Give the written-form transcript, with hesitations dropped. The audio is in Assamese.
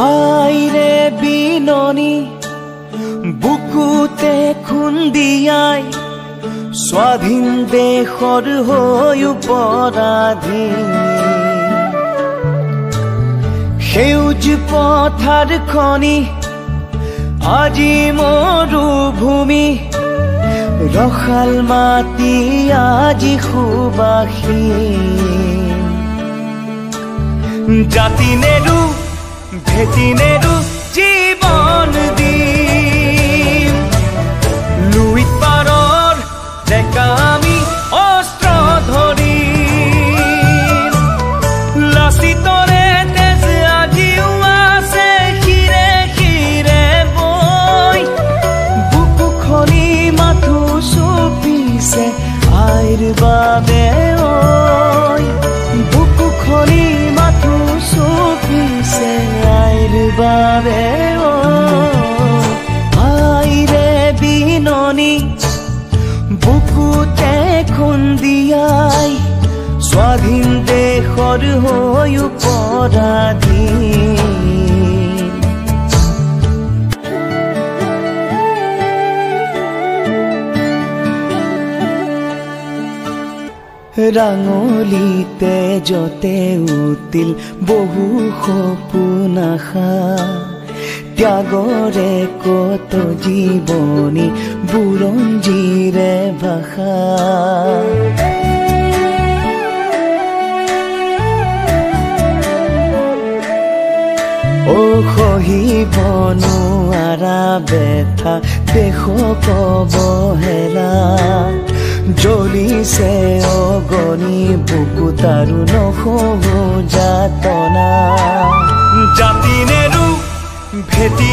আইৰে বিননি বুকুতে খুন্দিয়াই স্বাধীন দেশৰ হৈ পৰাধীন সেউজ পথাৰ খনি আজি মৰুভূমি ৰসাল মাটি আজি সুবাসীন জাতি নেৰু ভেটি নেৰু জীৱন দিম লুইত পাৰৰ ডেকা আমি অস্ত্ৰ ধৰিম লাচিতৰে তেজ আজিও আছে শিৰে শিৰে বৈ বুকু খনি মাথো চুপিছে আইৰ বাবে ঐ বুকু খনি মাথো চুপিছে আইৰ বাবে ঐ আইৰে বিননি বুকুতে খুন্দিয়াই স্বাধীন দেশৰ হৈ পৰাধীন ৰাঙলিতে যতে উঠিল বহু সপোন আশা ত্যাগৰে কত জীৱনী বুৰঞ্জীৰে ভাষা ও সহিব নোৱাৰা বেথা দেশক অৱহেলা জ্বলিছে অগণি বুকুত আৰু নহ'ব যাতনা জাতি নেৰু ভেটি